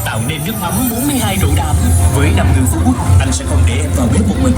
tạo nên nước mắm 42 rượu đạm. Với 5 người Phú Quốc, anh sẽ không để em vào bếp một mình.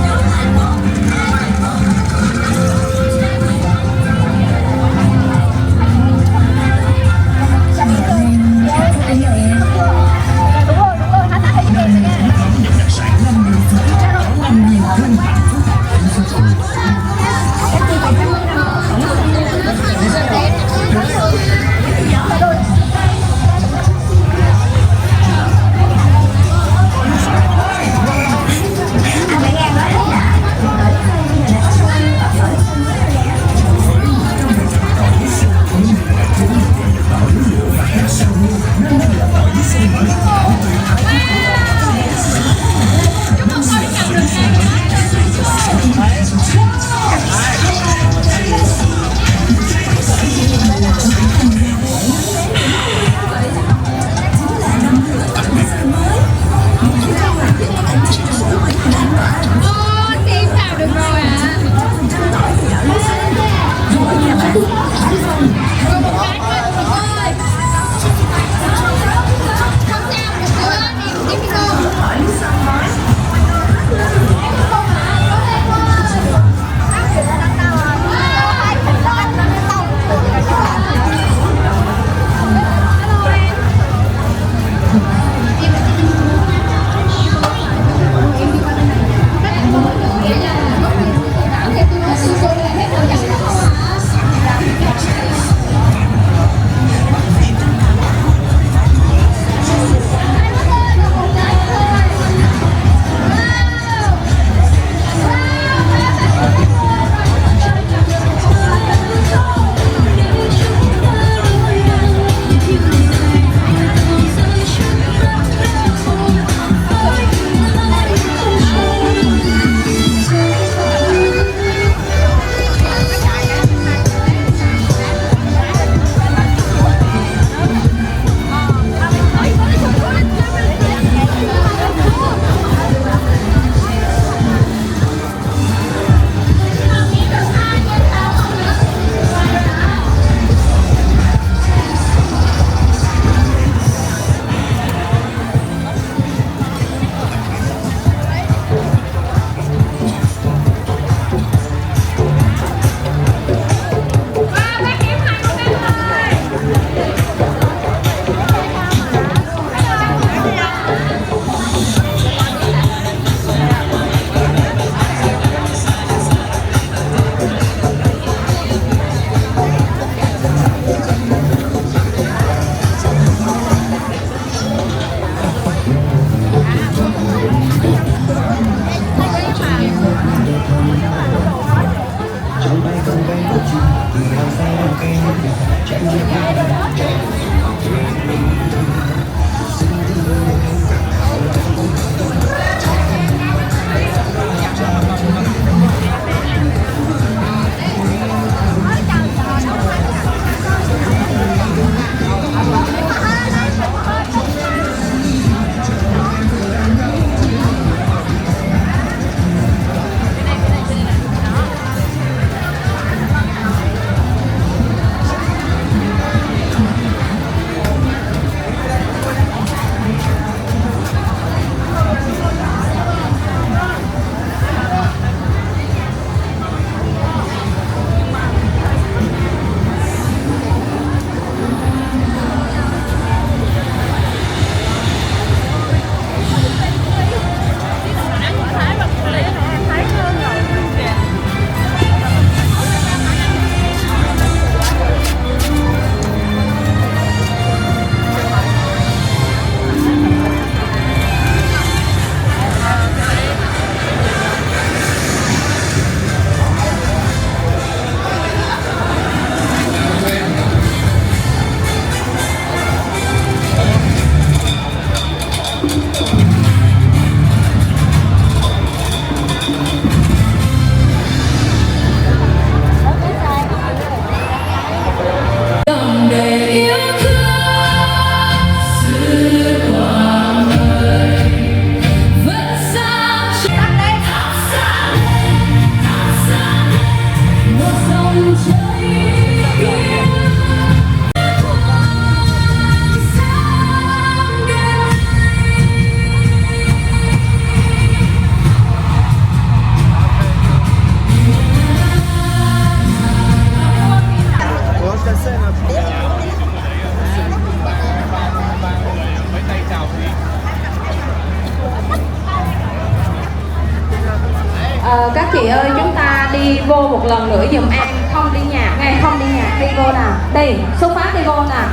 Các chị ơi, chúng ta đi vô một lần nữa giùm em. Không đi nhạc nghe, không đi nhạc, đi vô nào. Đi, xuất phát đi vô nào.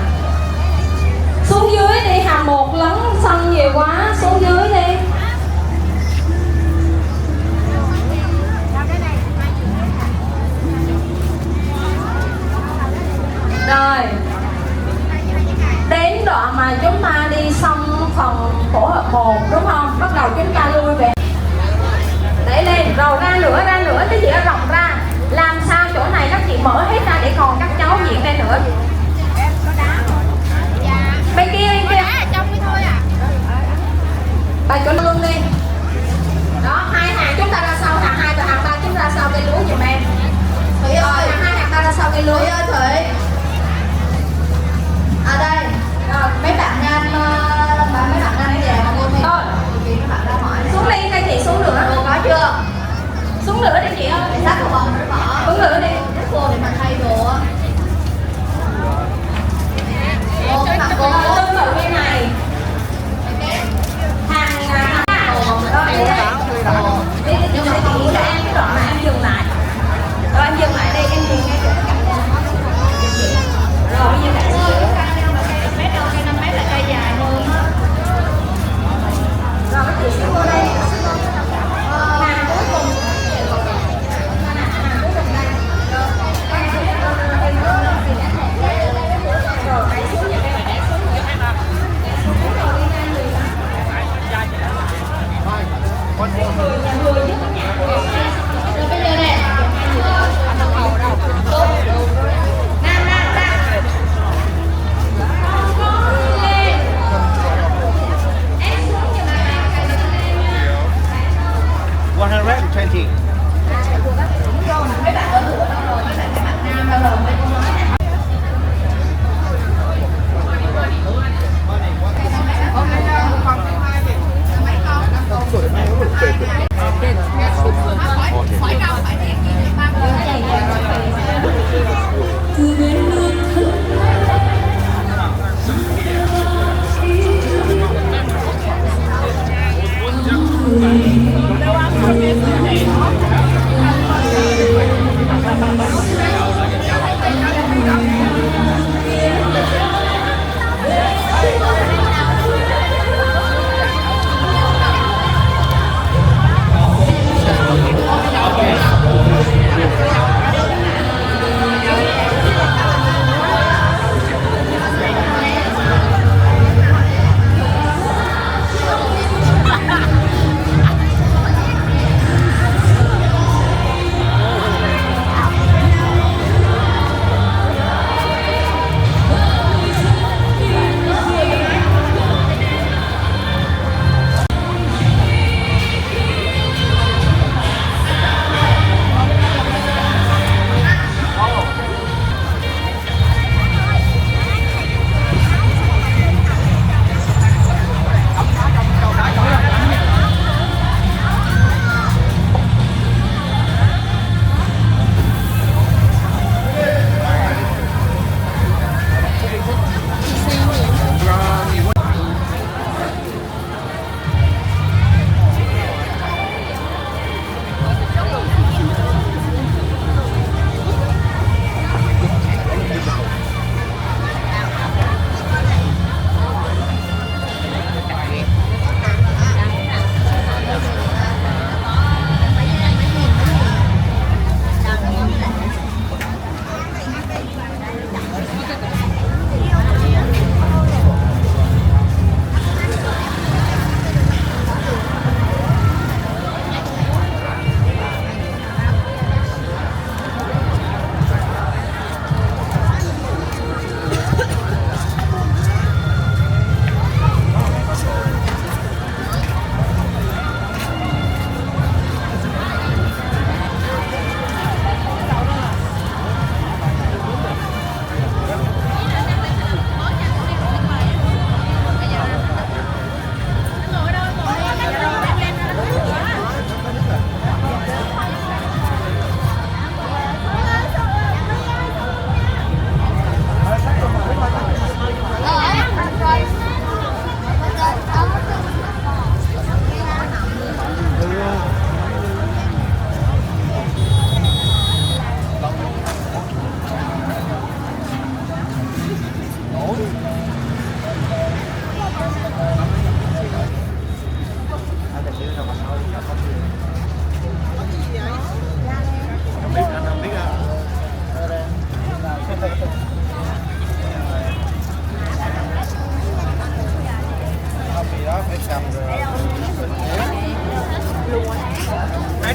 Xuống dưới đi, hàng một lấn sân nhiều quá, xuống dưới đi. Rồi, đến đoạn mà chúng ta đi xong phần tổ hợp 1 đúng không? Bắt đầu chúng ta lui về. Đẩy lên, rồi ra nữa, cái gì nó rộng ra. Làm sao chỗ này các chị mở hết ra để còn các cháu diễn lên nữa. Bên kia, bà chỗ lưng đi. Đó, hai hàng chúng ta ra sau, hàng 2 và hàng 3 chúng ta ra sau cây lúa giùm em. Thủy ơi, hàng 2 hàng 3 ra sau cây lúa. Thủy ơi, Thủy. À đây, rồi mấy bạn nam về mà cô thì. Rồi, các bạn ra hỏi. Xuống đi, các chị xuống nữa. Đồ có chưa? Xuống nữa đi chị ơi. Sát của bò nó bỏ. Xuống nữa đi. Cô để mà thay đồ á.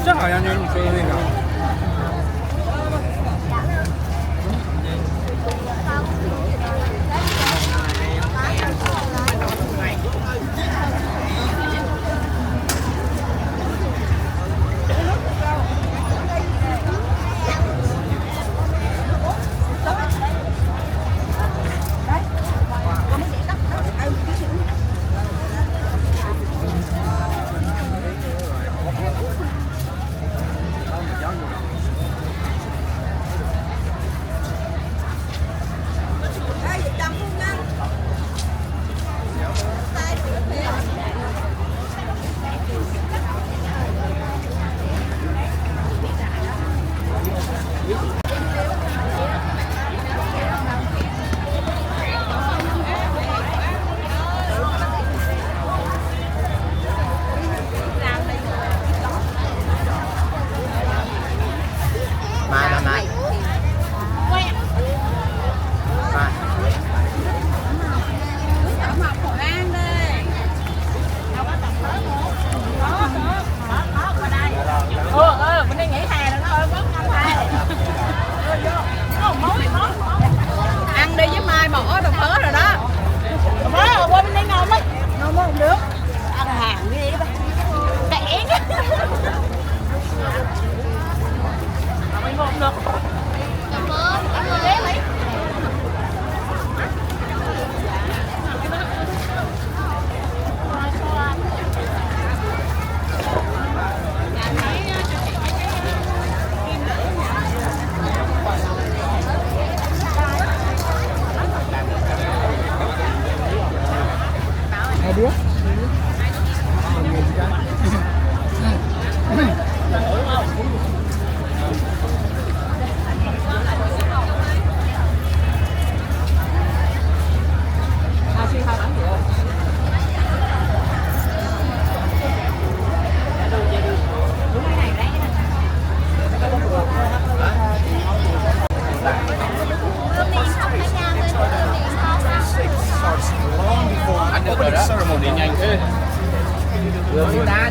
这好像就是你说的那个。Ăn đi với Mai bỏ tàu phớ rồi đó. Phớ rồi qua bên đây ngon lắm. Ngon không được. Ăn hàng ghê đó. Kẹn. Không ngon được. Cảm ơn ghế Mỹ. Hai đứa. Anh được rồi đó. Ceremony nhanh thế. Đưa đá.